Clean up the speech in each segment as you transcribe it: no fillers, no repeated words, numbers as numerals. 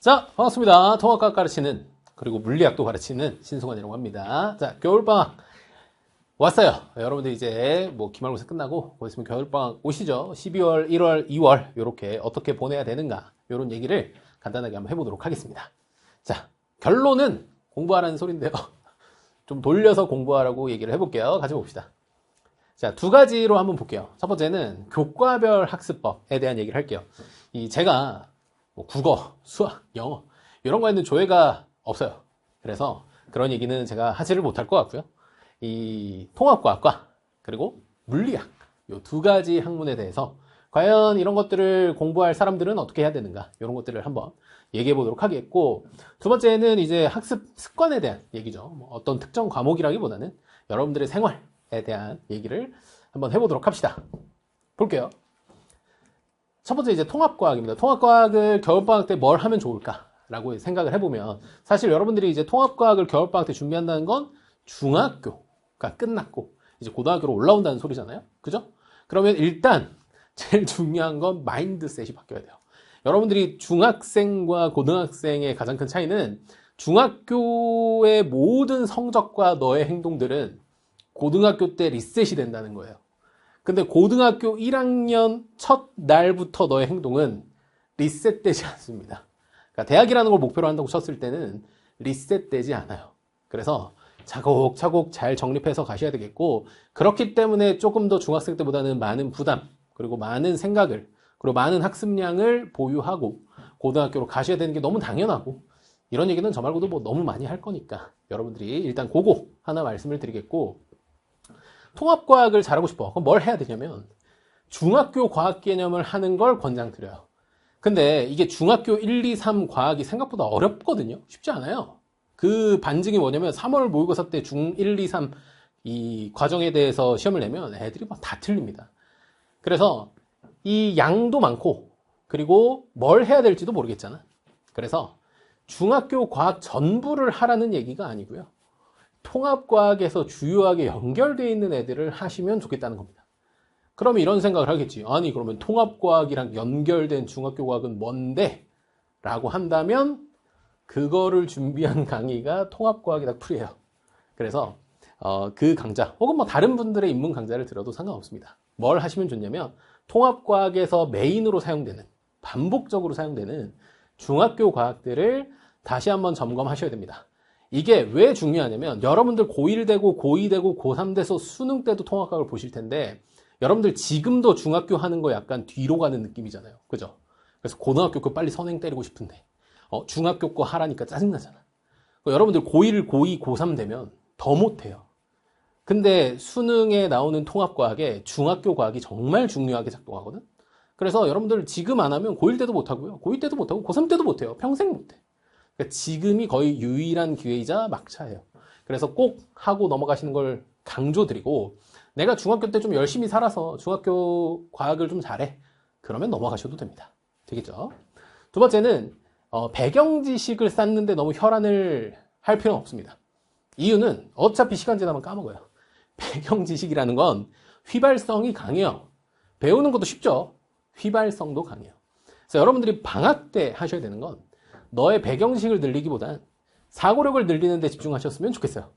자, 반갑습니다. 통합과학 가르치는, 그리고 물리학도 가르치는 신승환이라고 합니다. 자, 겨울방학 왔어요. 여러분들 이제 뭐 기말고사 끝나고 곧 있으면 겨울방학 오시죠. 12월, 1월, 2월 요렇게 어떻게 보내야 되는가 요런 얘기를 간단하게 한번 해보도록 하겠습니다. 자, 결론은 공부하라는 소리인데요. 좀 돌려서 공부하라고 얘기를 해볼게요. 같이 봅시다. 자, 두 가지로 한번 볼게요. 첫 번째는 교과별 학습법에 대한 얘기를 할게요. 제가 뭐 국어, 수학, 영어 이런 거에는 조예가 없어요. 그래서 그런 얘기는 제가 하지를 못할 것 같고요. 이 통합과학과 그리고 물리학 이 두 가지 학문에 대해서 과연 이런 것들을 공부할 사람들은 어떻게 해야 되는가 이런 것들을 한번 얘기해 보도록 하겠고, 두 번째는 이제 학습 습관에 대한 얘기죠. 뭐 어떤 특정 과목이라기보다는 여러분들의 생활에 대한 얘기를 한번 해보도록 합시다. 볼게요. 첫 번째 이제 통합과학입니다. 통합과학을 겨울방학 때 뭘 하면 좋을까라고 생각을 해보면, 사실 여러분들이 이제 통합과학을 겨울방학 때 준비한다는 건 중학교가 끝났고 이제 고등학교로 올라온다는 소리잖아요. 그죠? 그러면 일단 제일 중요한 건 마인드셋이 바뀌어야 돼요. 여러분들이 중학생과 고등학생의 가장 큰 차이는, 중학교의 모든 성적과 너의 행동들은 고등학교 때 리셋이 된다는 거예요. 근데 고등학교 1학년 첫 날부터 너의 행동은 리셋되지 않습니다. 그러니까 대학이라는 걸 목표로 한다고 쳤을 때는 리셋되지 않아요. 그래서 차곡차곡 잘 정립해서 가셔야 되겠고, 그렇기 때문에 조금 더 중학생 때보다는 많은 부담, 그리고 많은 생각을, 그리고 많은 학습량을 보유하고 고등학교로 가셔야 되는 게 너무 당연하고, 이런 얘기는 저 말고도 뭐 너무 많이 할 거니까 여러분들이 일단 그거 하나 말씀을 드리겠고, 통합과학을 잘하고 싶어. 그럼 뭘 해야 되냐면 중학교 과학 개념을 하는 걸 권장드려요. 근데 이게 중학교 1, 2, 3 과학이 생각보다 어렵거든요. 쉽지 않아요. 그 반증이 뭐냐면 3월 모의고사 때 중 1, 2, 3 이 과정에 대해서 시험을 내면 애들이 막 다 틀립니다. 그래서 이 양도 많고 그리고 뭘 해야 될지도 모르겠잖아. 그래서 중학교 과학 전부를 하라는 얘기가 아니고요. 통합과학에서 주요하게 연결되어 있는 애들을 하시면 좋겠다는 겁니다. 그러면 이런 생각을 하겠지. 아니 그러면 통합과학이랑 연결된 중학교 과학은 뭔데? 라고 한다면 그거를 준비한 강의가 통합과학이다 풀이에요. 그래서 그 강좌 혹은 뭐 다른 분들의 입문 강좌를 들어도 상관없습니다. 뭘 하시면 좋냐면 통합과학에서 메인으로 사용되는, 반복적으로 사용되는 중학교 과학들을 다시 한번 점검하셔야 됩니다. 이게 왜 중요하냐면, 여러분들 고1 되고 고2 되고 고3 돼서 수능 때도 통합과학을 보실 텐데, 여러분들 지금도 중학교 하는 거 약간 뒤로 가는 느낌이잖아요. 그죠? 그래서 고등학교 거 빨리 선행 때리고 싶은데 중학교 거 하라니까 짜증나잖아. 여러분들 고1, 고2, 고3 되면 더 못해요. 근데 수능에 나오는 통합과학에 중학교 과학이 정말 중요하게 작동하거든. 그래서 여러분들 지금 안 하면 고1 때도 못하고요, 고2 때도 못하고 고3 때도 못해요. 평생 못해. 그러니까 지금이 거의 유일한 기회이자 막차예요. 그래서 꼭 하고 넘어가시는 걸 강조드리고, 내가 중학교 때 좀 열심히 살아서 중학교 과학을 좀 잘해, 그러면 넘어가셔도 됩니다. 되겠죠? 두 번째는 배경 지식을 쌓는데 너무 혈안을 할 필요는 없습니다. 이유는 어차피 시간 지나면 까먹어요. 배경 지식이라는 건 휘발성이 강해요. 배우는 것도 쉽죠. 휘발성도 강해요. 그래서 여러분들이 방학 때 하셔야 되는 건 너의 배경지식을 늘리기보단 사고력을 늘리는 데 집중하셨으면 좋겠어요.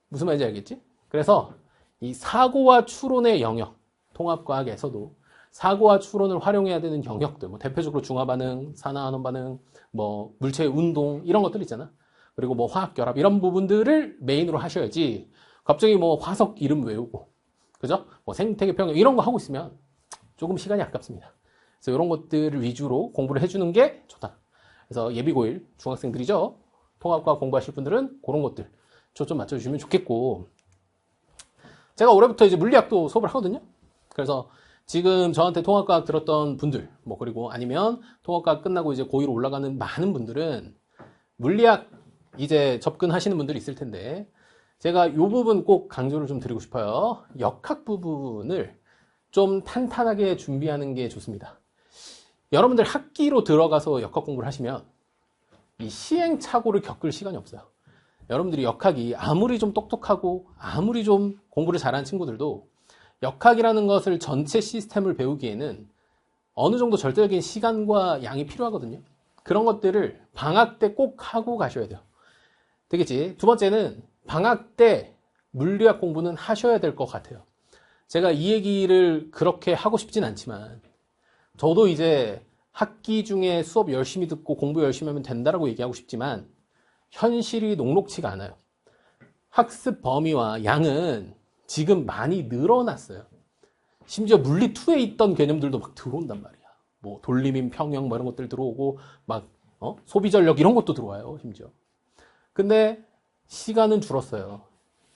무슨 말인지 알겠지? 그래서 이 사고와 추론의 영역, 통합과학에서도 사고와 추론을 활용해야 되는 영역들, 뭐 대표적으로 중화반응, 산화환원반응, 뭐 물체의 운동 이런 것들 있잖아. 그리고 뭐 화학결합 이런 부분들을 메인으로 하셔야지, 갑자기 뭐 화석 이름 외우고, 그죠? 뭐 생태계 평형 이런 거 하고 있으면 조금 시간이 아깝습니다. 그래서 이런 것들을 위주로 공부를 해주는 게 좋다. 그래서 예비고1 중학생들이죠. 통합과학 공부하실 분들은 그런 것들 초점 맞춰주시면 좋겠고, 제가 올해부터 이제 물리학도 수업을 하거든요. 그래서 지금 저한테 통합과학 들었던 분들, 뭐 그리고 아니면 통합과학 끝나고 이제 고2로 올라가는 많은 분들은 물리학 이제 접근하시는 분들이 있을 텐데, 제가 이 부분 꼭 강조를 좀 드리고 싶어요. 역학 부분을 좀 탄탄하게 준비하는 게 좋습니다. 여러분들 학기로 들어가서 역학 공부를 하시면 이 시행착오를 겪을 시간이 없어요. 여러분들이 역학이 아무리 좀 똑똑하고 아무리 좀 공부를 잘하는 친구들도 역학이라는 것을 전체 시스템을 배우기에는 어느 정도 절대적인 시간과 양이 필요하거든요. 그런 것들을 방학 때 꼭 하고 가셔야 돼요. 되겠지? 두 번째는 방학 때 물리학 공부는 하셔야 될 것 같아요. 제가 이 얘기를 그렇게 하고 싶진 않지만 저도 이제 학기 중에 수업 열심히 듣고 공부 열심히 하면 된다라고 얘기하고 싶지만 현실이 녹록치가 않아요. 학습 범위와 양은 지금 많이 늘어났어요. 심지어 물리2에 있던 개념들도 막 들어온단 말이야. 뭐 돌림인 평형 뭐 이런 것들 들어오고 막 소비 전력 이런 것도 들어와요. 심지어. 근데 시간은 줄었어요.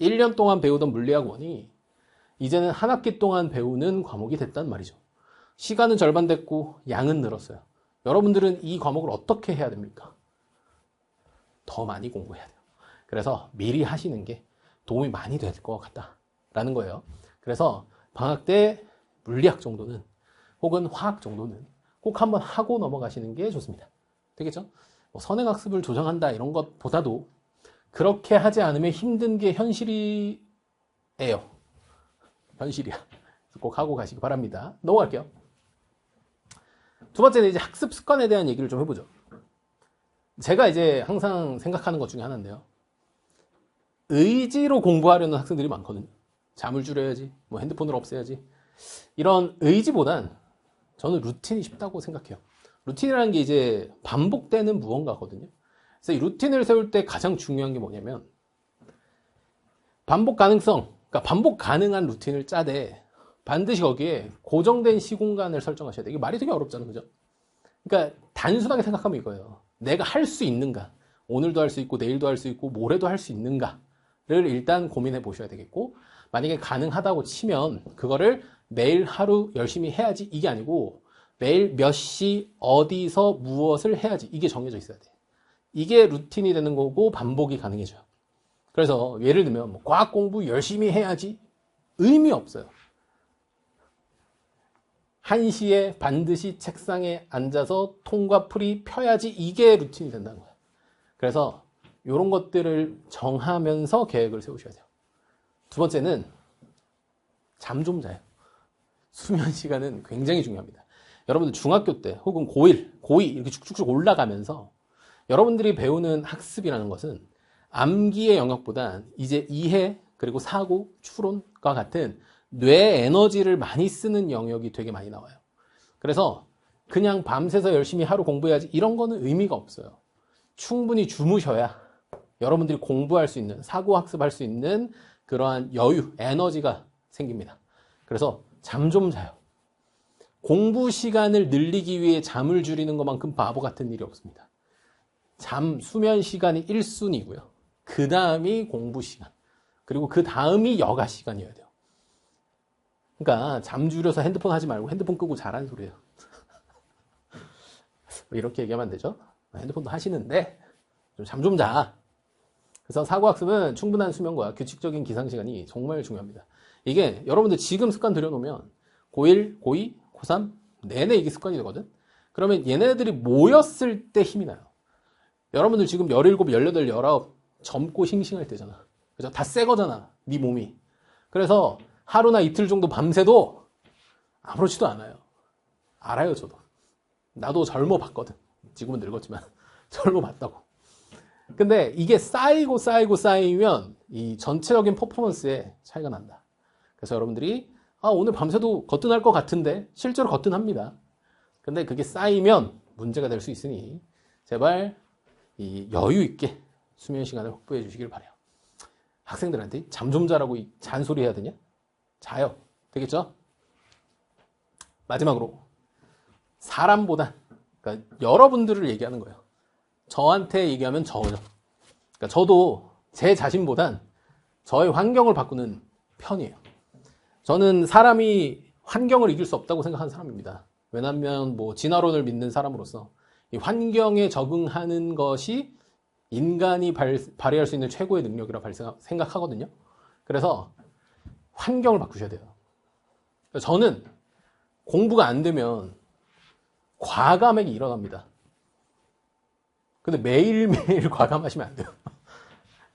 1년 동안 배우던 물리학원이 이제는 한 학기 동안 배우는 과목이 됐단 말이죠. 시간은 절반 됐고 양은 늘었어요. 여러분들은 이 과목을 어떻게 해야 됩니까? 더 많이 공부해야 돼요. 그래서 미리 하시는 게 도움이 많이 될 것 같다라는 거예요. 그래서 방학 때 물리학 정도는 혹은 화학 정도는 꼭 한번 하고 넘어가시는 게 좋습니다. 되겠죠? 뭐 선행학습을 조정한다 이런 것보다도 그렇게 하지 않으면 힘든 게 현실이에요. 현실이야. 꼭 하고 가시기 바랍니다. 넘어갈게요. 두 번째는 이제 학습 습관에 대한 얘기를 좀 해보죠. 제가 이제 항상 생각하는 것 중에 하나인데요. 의지로 공부하려는 학생들이 많거든요. 잠을 줄여야지, 뭐 핸드폰을 없애야지. 이런 의지보단 저는 루틴이 쉽다고 생각해요. 루틴이라는 게 이제 반복되는 무언가거든요. 그래서 이 루틴을 세울 때 가장 중요한 게 뭐냐면 반복 가능성, 그러니까 반복 가능한 루틴을 짜되 반드시 거기에 고정된 시공간을 설정하셔야 돼요. 이게 말이 되게 어렵잖아요. 그죠? 그러니까 단순하게 생각하면 이거예요. 내가 할 수 있는가? 오늘도 할 수 있고 내일도 할 수 있고 모레도 할 수 있는가를 일단 고민해 보셔야 되겠고 만약에 가능하다고 치면 그거를 매일 하루 열심히 해야지 이게 아니고 매일 몇 시 어디서 무엇을 해야지 이게 정해져 있어야 돼. 이게 루틴이 되는 거고 반복이 가능해져요. 그래서 예를 들면 뭐 과학 공부 열심히 해야지 의미 없어요. 1시에 반드시 책상에 앉아서 통과풀이 펴야지 이게 루틴이 된다는 거예요. 그래서 이런 것들을 정하면서 계획을 세우셔야 돼요. 두 번째는 잠 좀 자요. 수면 시간은 굉장히 중요합니다. 여러분들 중학교 때 혹은 고1, 고2 이렇게 쭉쭉쭉 올라가면서 여러분들이 배우는 학습이라는 것은 암기의 영역보단 이제 이해 그리고 사고, 추론과 같은 뇌 에너지를 많이 쓰는 영역이 되게 많이 나와요. 그래서 그냥 밤새서 열심히 하루 공부해야지 이런 거는 의미가 없어요. 충분히 주무셔야 여러분들이 공부할 수 있는, 사고 학습할 수 있는 그러한 여유, 에너지가 생깁니다. 그래서 잠 좀 자요. 공부 시간을 늘리기 위해 잠을 줄이는 것만큼 바보 같은 일이 없습니다. 수면 시간이 1순위고요. 그 다음이 공부 시간. 그리고 그 다음이 여가 시간이어야 돼요. 그러니까 잠 줄여서 핸드폰 하지 말고 핸드폰 끄고 자라는 소리예요. 이렇게 얘기하면 안 되죠. 핸드폰도 하시는데 잠 좀 자. 그래서 사고학습은 충분한 수면과 규칙적인 기상시간이 정말 중요합니다. 이게 여러분들 지금 습관 들여놓으면 고1, 고2, 고3 내내 이게 습관이 되거든. 그러면 얘네들이 모였을 때 힘이 나요. 여러분들 지금 17, 18, 19 젊고 싱싱할 때잖아. 그죠? 다 새 거잖아. 네 몸이. 그래서 하루나 이틀 정도 밤새도 아무렇지도 않아요. 알아요, 저도. 나도 젊어 봤거든. 지금은 늙었지만 젊어 봤다고. 근데 이게 쌓이면 이 전체적인 퍼포먼스에 차이가 난다. 그래서 여러분들이 오늘 밤새도 거뜬할 것 같은데 실제로 거뜬합니다. 근데 그게 쌓이면 문제가 될 수 있으니 제발 이 여유 있게 수면 시간을 확보해 주시길 바라요. 학생들한테 잠 좀 자라고 잔소리 해야 되냐? 자요. 되겠죠? 마지막으로 사람보단 그러니까 여러분들을 얘기하는 거예요. 저한테 얘기하면 저죠. 그러니까 저도 제 자신보단 저의 환경을 바꾸는 편이에요. 저는 사람이 환경을 이길 수 없다고 생각하는 사람입니다. 왜냐하면 뭐 진화론을 믿는 사람으로서 이 환경에 적응하는 것이 인간이 발휘할 수 있는 최고의 능력이라고 생각하거든요. 그래서 환경을 바꾸셔야 돼요. 저는 공부가 안 되면 과감하게 일어납니다. 근데 매일매일 과감하시면 안 돼요.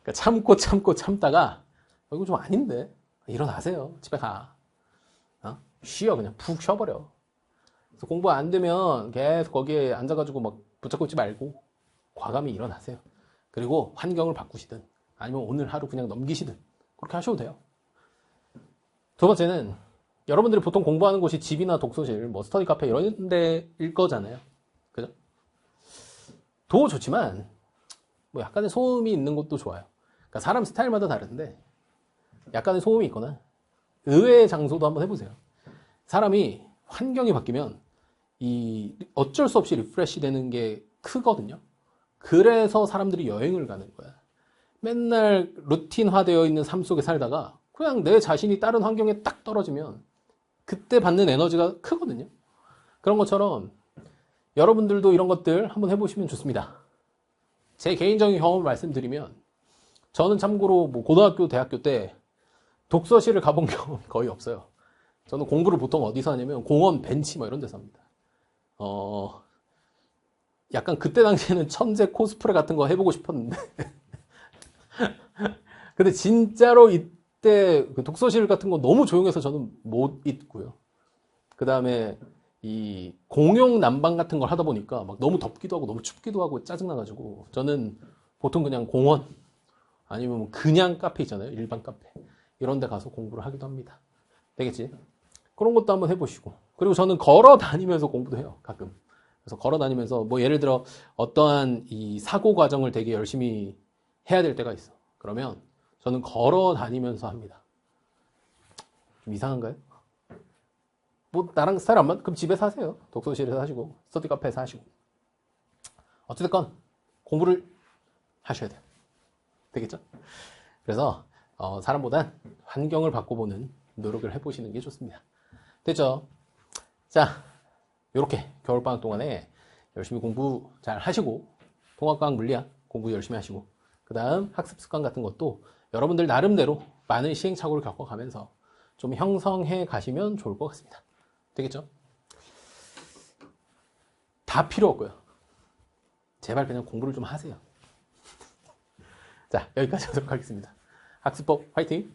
그러니까 참다가 이거 좀 아닌데 일어나세요. 집에 가. 쉬어. 그냥 푹 쉬어버려. 그래서 공부 안 되면 계속 거기에 앉아가지고 막 붙잡고 있지 말고 과감히 일어나세요. 그리고 환경을 바꾸시든 아니면 오늘 하루 그냥 넘기시든 그렇게 하셔도 돼요. 두 번째는 여러분들이 보통 공부하는 곳이 집이나 독서실, 뭐 스터디 카페 이런 데일 거잖아요. 그죠? 도 좋지만 뭐 약간의 소음이 있는 곳도 좋아요. 그러니까 사람 스타일마다 다른데 약간의 소음이 있거나 의외의 장소도 한번 해보세요. 사람이 환경이 바뀌면 이 어쩔 수 없이 리프레시 되는 게 크거든요. 그래서 사람들이 여행을 가는 거야. 맨날 루틴화되어 있는 삶 속에 살다가 그냥 내 자신이 다른 환경에 딱 떨어지면 그때 받는 에너지가 크거든요. 그런 것처럼 여러분들도 이런 것들 한번 해보시면 좋습니다. 제 개인적인 경험을 말씀드리면 저는 참고로 뭐 고등학교, 대학교 때 독서실을 가본 경험이 거의 없어요. 저는 공부를 보통 어디서 하냐면 공원 벤치 뭐 이런 데서 합니다. 약간 그때 당시에는 천재 코스프레 같은 거 해보고 싶었는데 근데 진짜로 이때 그 독서실 같은 거 너무 조용해서 저는 못 있고요. 그 다음에 이 공용 난방 같은 걸 하다 보니까 막 너무 덥기도 하고 너무 춥기도 하고 짜증나가지고 저는 보통 그냥 공원 아니면 그냥 카페 있잖아요. 일반 카페 이런 데 가서 공부를 하기도 합니다. 되겠지? 그런 것도 한번 해보시고 그리고 저는 걸어 다니면서 공부도 해요. 가끔. 그래서 걸어 다니면서 뭐 예를 들어 어떠한 이 사고 과정을 되게 열심히 해야 될 때가 있어. 그러면 저는 걸어 다니면서 합니다. 좀 이상한가요? 뭐 나랑 스타일 안 맞? 그럼 집에서 하세요. 독서실에서 하시고 스터디 카페에서 하시고 어찌됐건 공부를 하셔야 돼요. 되겠죠? 그래서 사람보단 환경을 바꿔보는 노력을 해보시는 게 좋습니다. 됐죠? 자, 요렇게 겨울방학 동안에 열심히 공부 잘 하시고 통합과학 물리학 공부 열심히 하시고 그 다음 학습 습관 같은 것도 여러분들 나름대로 많은 시행착오를 겪어가면서 좀 형성해 가시면 좋을 것 같습니다. 되겠죠? 다 필요 없고요. 제발 그냥 공부를 좀 하세요. 자, 여기까지 하도록 하겠습니다. 학습법 화이팅!